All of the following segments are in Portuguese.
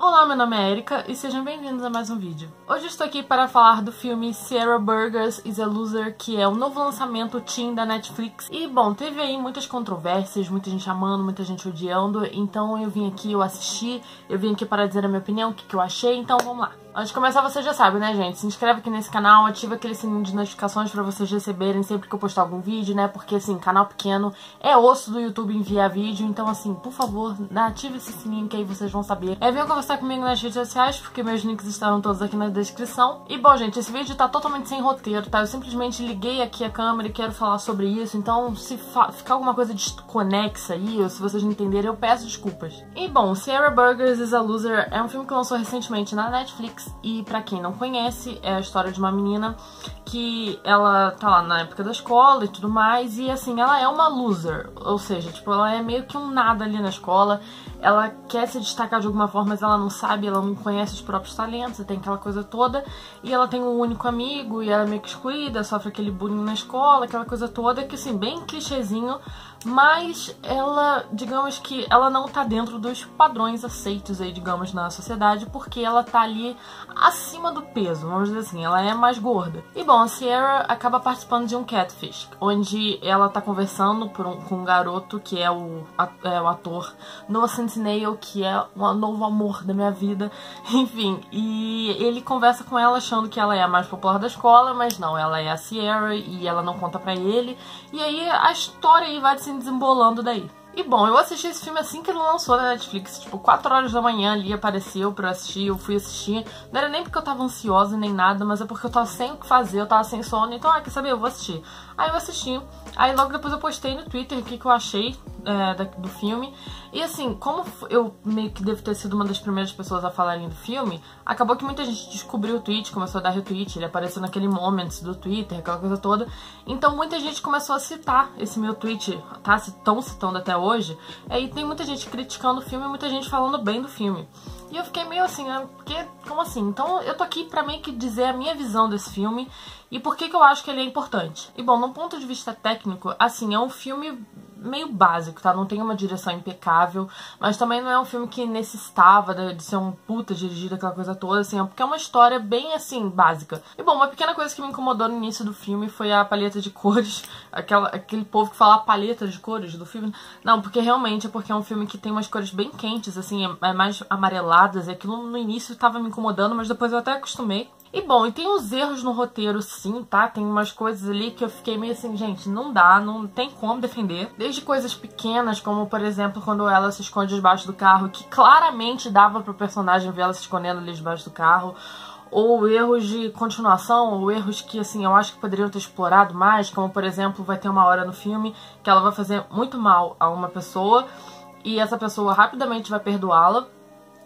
Olá, meu nome é Erika e sejam bem-vindos a mais um vídeo. Hoje estou aqui para falar do filme Sierra Burgess is a Loser, que é o novo lançamento teen da Netflix. E, bom, teve aí muitas controvérsias, muita gente amando, muita gente odiando, então eu vim aqui, eu assisti, eu vim aqui para dizer a minha opinião, o que eu achei, então vamos lá. Antes de começar, você já sabe, né, gente? Se inscreve aqui nesse canal, ativa aquele sininho de notificações pra vocês receberem sempre que eu postar algum vídeo, né? Porque, assim, canal pequeno é osso do YouTube enviar vídeo. Então, assim, por favor, ative esse sininho que aí vocês vão saber. Venham conversar comigo nas redes sociais, porque meus links estarão todos aqui na descrição. E, bom, gente, esse vídeo tá totalmente sem roteiro, tá? Eu simplesmente liguei aqui a câmera e quero falar sobre isso. Então, se ficar alguma coisa desconexa aí, ou se vocês não entenderem, eu peço desculpas. E, bom, Sierra Burgess is a Loser é um filme que lançou recentemente na Netflix. E pra quem não conhece, é a história de uma menina que ela tá lá na época da escola e tudo mais, e assim, ela é uma loser, ou seja, tipo, ela é meio que um nada ali na escola, ela quer se destacar de alguma forma, mas ela não sabe, ela não conhece os próprios talentos, tem aquela coisa toda, e ela tem um único amigo, e ela é meio que excluída, sofre aquele bullying na escola, aquela coisa toda, que assim, bem clichêzinho, mas ela, digamos que ela não tá dentro dos padrões aceitos aí, digamos, na sociedade, porque ela tá ali acima do peso, vamos dizer assim, ela é mais gorda. E bom, a Sierra acaba participando de um catfish, onde ela tá conversando com um garoto que é o ator Noah Centineo, que é o novo amor da minha vida, enfim, e ele conversa com ela achando que ela é a mais popular da escola, mas não, ela é a Sierra e ela não conta pra ele, e aí a história aí vai se desembolando daí. E bom, eu assisti esse filme assim que ele lançou na Netflix, tipo, 4 horas da manhã ali apareceu pra eu assistir, eu fui assistir. Não era nem porque eu tava ansiosa nem nada, mas é porque eu tava sem o que fazer, eu tava sem sono, então, quer saber, eu vou assistir. Aí eu assisti, aí logo depois eu postei no Twitter o que eu achei do filme. E assim, como eu meio que devo ter sido uma das primeiras pessoas a falarem do filme, acabou que muita gente descobriu o tweet, começou a dar retweet, ele apareceu naquele Moments do Twitter, aquela coisa toda. Então muita gente começou a citar esse meu tweet, tá? Estão citando até hoje. E tem muita gente criticando o filme e muita gente falando bem do filme. E eu fiquei meio assim, né? Porque, como assim? Então eu tô aqui pra meio que dizer a minha visão desse filme e por que eu acho que ele é importante. E bom, num ponto de vista técnico, assim, é um filme meio básico, tá? Não tem uma direção impecável, mas também não é um filme que necessitava de ser um puta dirigido, aquela coisa toda, assim, porque é uma história bem, assim, básica. E bom, uma pequena coisa que me incomodou no início do filme foi a paleta de cores, aquele povo que fala a paleta de cores do filme. Não, porque realmente é porque é um filme que tem umas cores bem quentes, assim, é mais amareladas, e aquilo no início tava me incomodando, mas depois eu até acostumei. E bom, e tem uns erros no roteiro sim, tá? Tem umas coisas ali que eu fiquei meio assim, gente, não dá, não tem como defender. Desde coisas pequenas, como por exemplo, quando ela se esconde debaixo do carro, que claramente dava pro personagem ver ela se escondendo ali debaixo do carro. Ou erros de continuação, ou erros que, assim, eu acho que poderiam ter explorado mais, como por exemplo, vai ter uma hora no filme que ela vai fazer muito mal a uma pessoa e essa pessoa rapidamente vai perdoá-la.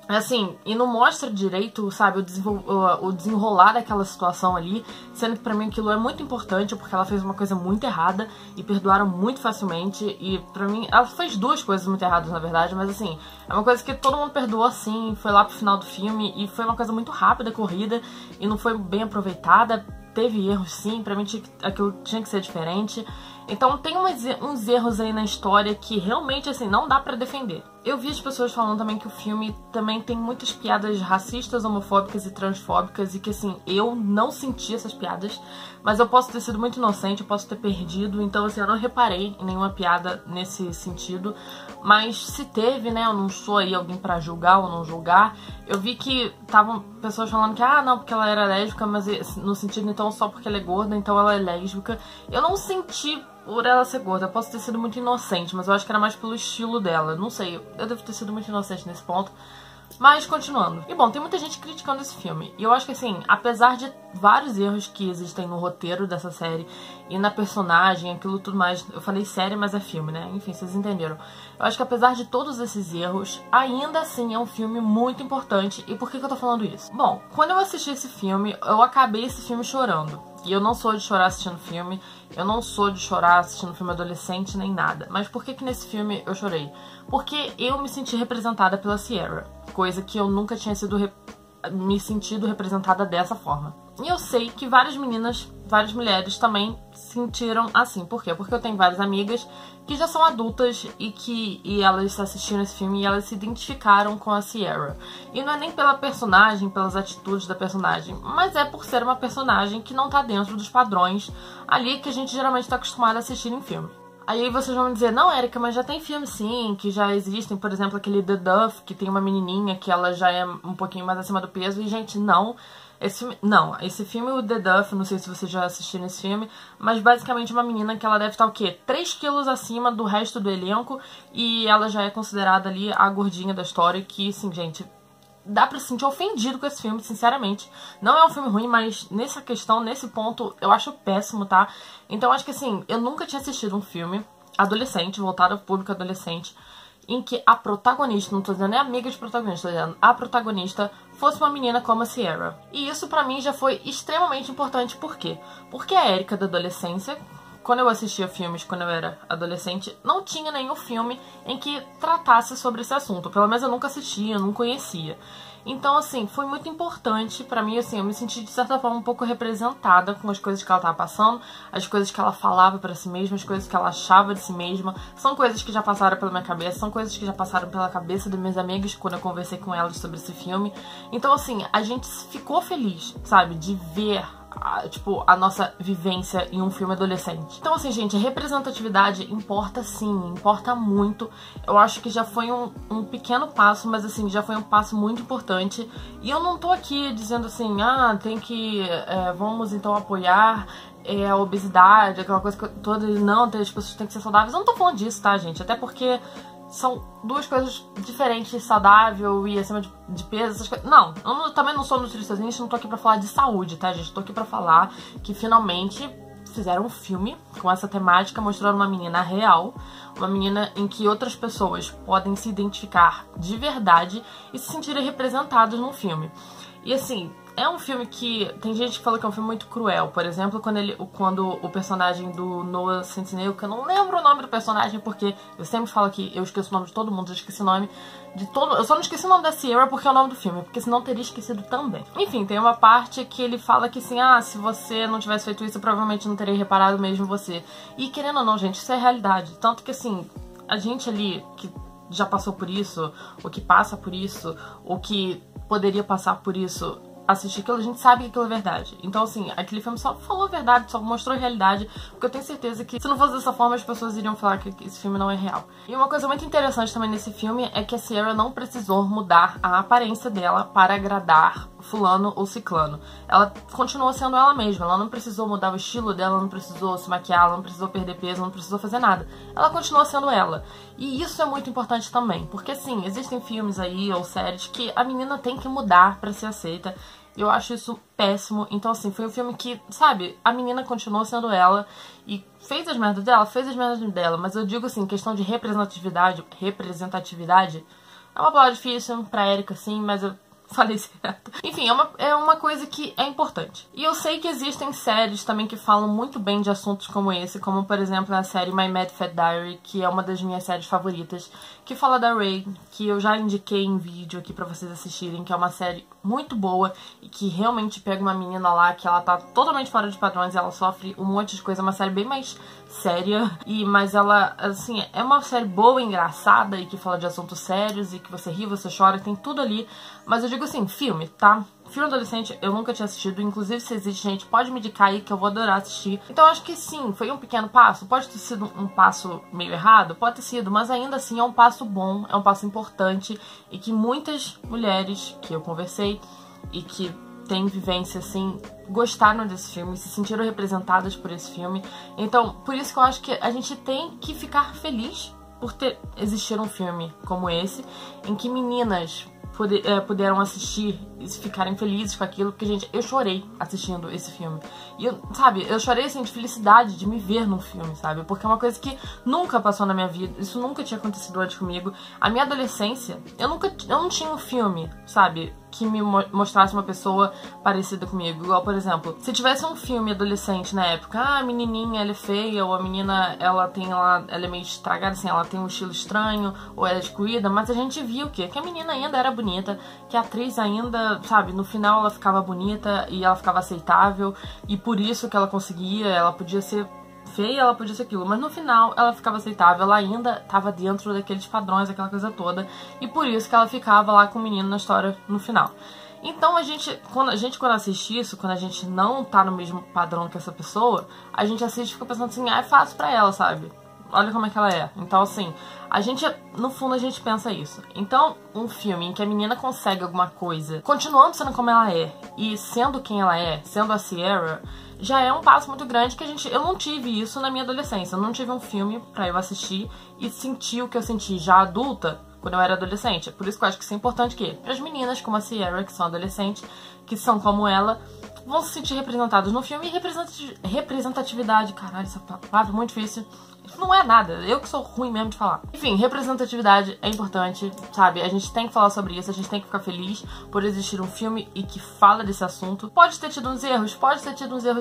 Assim, e não mostra direito, sabe, o desenrolar daquela situação ali, sendo que pra mim aquilo é muito importante, porque ela fez uma coisa muito errada e perdoaram muito facilmente, e pra mim, ela fez duas coisas muito erradas, na verdade, mas assim, é uma coisa que todo mundo perdoou assim, foi lá pro final do filme, e foi uma coisa muito rápida, corrida, e não foi bem aproveitada, teve erros sim, pra mim aquilo tinha que ser diferente. Então tem uns erros aí na história que realmente, assim, não dá pra defender. Eu vi as pessoas falando também que o filme também tem muitas piadas racistas, homofóbicas e transfóbicas e que, assim, eu não senti essas piadas, mas eu posso ter sido muito inocente, eu posso ter perdido, então, assim, eu não reparei em nenhuma piada nesse sentido, mas se teve, né, eu não sou aí alguém pra julgar ou não julgar, eu vi que estavam pessoas falando que, não, porque ela era lésbica, mas no sentido, então, só porque ela é gorda, então ela é lésbica. Eu não senti por ela ser gorda, eu posso ter sido muito inocente, mas eu acho que era mais pelo estilo dela, não sei, eu devo ter sido muito inocente nesse ponto. Mas, continuando. E bom, tem muita gente criticando esse filme. E eu acho que, assim, apesar de vários erros que existem no roteiro dessa série e na personagem, aquilo tudo mais... Eu falei série, mas é filme, né? Enfim, vocês entenderam. Eu acho que apesar de todos esses erros, ainda assim é um filme muito importante. E por que eu tô falando isso? Bom, quando eu assisti esse filme, eu acabei esse filme chorando. E eu não sou de chorar assistindo filme, eu não sou de chorar assistindo filme adolescente, nem nada. Mas por que nesse filme eu chorei? Porque eu me senti representada pela Sierra, coisa que eu nunca tinha me sentido representada dessa forma. E eu sei que várias meninas várias mulheres também sentiram assim. Por quê? Porque eu tenho várias amigas que já são adultas e elas assistiram esse filme e elas se identificaram com a Sierra. E não é nem pela personagem, pelas atitudes da personagem, mas é por ser uma personagem que não tá dentro dos padrões ali que a gente geralmente tá acostumado a assistir em filme. Aí vocês vão me dizer, não, Erika, mas já tem filme sim, que já existem, por exemplo, aquele The Duff, que tem uma menininha que ela já é um pouquinho mais acima do peso, e gente, não. Esse filme, o The Duff, não sei se vocês já assistiram esse filme, mas basicamente uma menina que ela deve estar o quê? 3 quilos acima do resto do elenco, e ela já é considerada ali a gordinha da história, que, assim, gente, dá pra se sentir ofendido com esse filme, sinceramente. Não é um filme ruim, mas nessa questão, nesse ponto, eu acho péssimo, tá? Então, acho que, assim, eu nunca tinha assistido um filme adolescente, voltado ao público adolescente, em que a protagonista, não tô dizendo nem amiga de protagonista, tô dizendo a protagonista fosse uma menina como a Sierra. E isso pra mim já foi extremamente importante, por quê? Porque a Erika da adolescência, quando eu assistia filmes quando eu era adolescente, não tinha nenhum filme em que tratasse sobre esse assunto. Pelo menos eu nunca assistia, eu não conhecia. Então, assim, foi muito importante pra mim, assim, eu me senti de certa forma um pouco representada com as coisas que ela tava passando, as coisas que ela falava pra si mesma, as coisas que ela achava de si mesma. São coisas que já passaram pela minha cabeça, são coisas que já passaram pela cabeça dos meus amigos quando eu conversei com elas sobre esse filme. Então, assim, a gente ficou feliz, sabe, de ver a nossa vivência em um filme adolescente. Então, assim, gente, a representatividade importa sim, importa muito. Eu acho que já foi um pequeno passo, mas, assim, já foi um passo muito importante. E eu não tô aqui dizendo assim, tem que, vamos então apoiar a obesidade, aquela coisa toda, não, as pessoas têm que ser saudáveis. Eu não tô falando disso, tá, gente? Até porque são duas coisas diferentes, saudável e acima de peso, essas coisas. Não, eu também não sou nutricionista, não tô aqui pra falar de saúde, tá, gente? Tô aqui pra falar que finalmente fizeram um filme com essa temática, mostrando uma menina real, uma menina em que outras pessoas podem se identificar de verdade e se sentirem representadas num filme. E assim, é um filme que tem gente que fala que é um filme muito cruel. Por exemplo, quando o personagem do Noah Centineo, que eu não lembro o nome do personagem, porque eu sempre falo que eu esqueço o nome de todo mundo, eu esqueci o nome de todo. Eu só não esqueci o nome da Sierra porque é o nome do filme, porque senão eu teria esquecido também. Enfim, tem uma parte que ele fala que assim, se você não tivesse feito isso, eu provavelmente não teria reparado mesmo você. E querendo ou não, gente, isso é realidade. Tanto que assim, a gente ali que já passou por isso, ou que passa por isso, ou que poderia passar por isso, assistir aquilo, a gente sabe que aquilo é verdade. Então, assim, aquele filme só falou a verdade, só mostrou a realidade, porque eu tenho certeza que se não fosse dessa forma, as pessoas iriam falar que esse filme não é real. E uma coisa muito interessante também nesse filme é que a Sierra não precisou mudar a aparência dela para agradar fulano ou ciclano. Ela continuou sendo ela mesma, ela não precisou mudar o estilo dela, não precisou se maquiar, ela não precisou perder peso, não precisou fazer nada. Ela continuou sendo ela. E isso é muito importante também, porque assim, existem filmes aí ou séries que a menina tem que mudar pra ser aceita. Eu acho isso péssimo. Então, assim, foi um filme que, sabe, a menina continuou sendo ela e fez as merdas dela, mas eu digo assim, questão de representatividade é uma palavra difícil pra Erika, sim, mas eu falei certo. Enfim, é uma coisa que é importante. E eu sei que existem séries também que falam muito bem de assuntos como esse, como por exemplo a série My Mad Fat Diary, que é uma das minhas séries favoritas, que fala da Ray, que eu já indiquei em vídeo aqui pra vocês assistirem, que é uma série muito boa e que realmente pega uma menina lá que ela tá totalmente fora de padrões e ela sofre um monte de coisa, uma série bem mais séria, mas ela, assim, é uma série boa, engraçada e que fala de assuntos sérios e que você ri, você chora, tem tudo ali. Mas eu digo assim, filme, tá? Filme adolescente eu nunca tinha assistido, inclusive se existe, gente, pode me indicar aí que eu vou adorar assistir. Então eu acho que sim, foi um pequeno passo, pode ter sido um passo meio errado, pode ter sido, mas ainda assim é um passo bom, é um passo importante e que muitas mulheres que eu conversei e que têm vivência assim, gostaram desse filme, se sentiram representadas por esse filme. Então, por isso que eu acho que a gente tem que ficar feliz por existir um filme como esse, em que meninas puderam assistir e ficarem felizes com aquilo, porque, gente, eu chorei assistindo esse filme. E, eu chorei, assim, de felicidade de me ver num filme, sabe? Porque é uma coisa que nunca passou na minha vida, isso nunca tinha acontecido antes comigo. A minha adolescência, eu não tinha um filme, sabe, que me mostrasse uma pessoa parecida comigo. Igual, por exemplo, se tivesse um filme adolescente na época, a menininha, ela é feia, ou a menina, ela é meio estragada, assim, ela tem um estilo estranho, ou ela é excluída, mas a gente viu o quê? Que a menina ainda era bonita, que a atriz ainda menina, sabe, no final ela ficava bonita e ela ficava aceitável, e por isso que ela conseguia, ela podia ser feia, ela podia ser aquilo, mas no final ela ficava aceitável, ela ainda tava dentro daqueles padrões, aquela coisa toda, e por isso que ela ficava lá com o menino na história no final. Então quando assiste isso, quando a gente não tá no mesmo padrão que essa pessoa, a gente assiste e fica pensando assim, é fácil pra ela, sabe? Olha como é que ela é. Então, assim, no fundo a gente pensa isso. Então, um filme em que a menina consegue alguma coisa, continuando sendo como ela é, e sendo quem ela é, sendo a Sierra, já é um passo muito grande que eu não tive isso na minha adolescência. Eu não tive um filme pra eu assistir e sentir o que eu senti já adulta, quando eu era adolescente. Por isso que eu acho que isso é importante que as meninas como a Sierra, que são adolescentes, que são como ela, vão se sentir representadas no filme. E representatividade, caralho, essa palavra é muito difícil. Isso não é nada, eu que sou ruim mesmo de falar. Enfim, representatividade é importante, sabe? A gente tem que falar sobre isso, a gente tem que ficar feliz por existir um filme e que fala desse assunto. Pode ter tido uns erros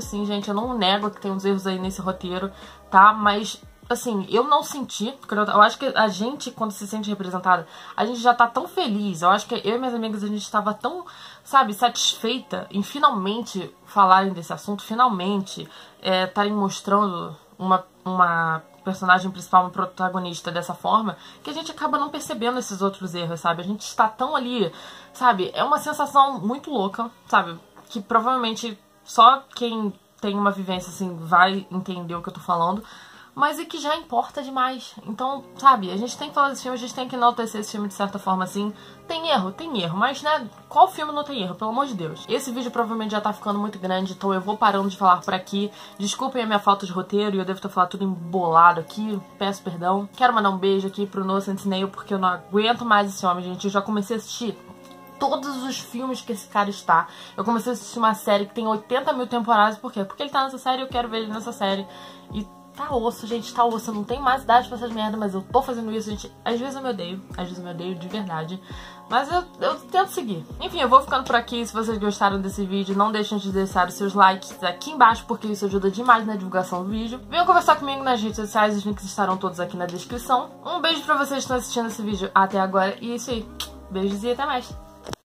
sim, gente. Eu não nego que tem uns erros aí nesse roteiro, tá? Mas assim, eu não senti, eu acho que a gente, quando se sente representada, a gente já tá tão feliz, eu acho que eu e minhas amigas, a gente tava tão, sabe, satisfeita em finalmente falarem desse assunto, finalmente estarem mostrando uma personagem principal, uma protagonista dessa forma, que a gente acaba não percebendo esses outros erros, sabe? A gente está tão ali, sabe? É uma sensação muito louca, sabe? Que provavelmente só quem tem uma vivência assim vai entender o que eu tô falando, mas é que já importa demais. Então, sabe, a gente tem que falar desse filme, a gente tem que enaltecer esse filme de certa forma assim. Tem erro, mas né, qual filme não tem erro, pelo amor de Deus? Esse vídeo provavelmente já tá ficando muito grande, então eu vou parando de falar por aqui. Desculpem a minha falta de roteiro, eu devo ter falado tudo embolado aqui, peço perdão. Quero mandar um beijo aqui pro Noah Centineo, porque eu não aguento mais esse homem, gente. Eu já comecei a assistir todos os filmes que esse cara está. Eu comecei a assistir uma série que tem 80 mil temporadas, por quê? Porque ele tá nessa série e eu quero ver ele nessa série. E tá osso, gente, tá osso. Eu não tenho mais idade pra essas merdas, mas eu tô fazendo isso, gente. Às vezes eu me odeio de verdade. Mas eu tento seguir. Enfim, eu vou ficando por aqui. Se vocês gostaram desse vídeo, não deixem de deixar os seus likes aqui embaixo, porque isso ajuda demais na divulgação do vídeo. Venham conversar comigo nas redes sociais, os links estarão todos aqui na descrição. Um beijo pra vocês que estão assistindo esse vídeo até agora. E é isso aí. Beijos e até mais.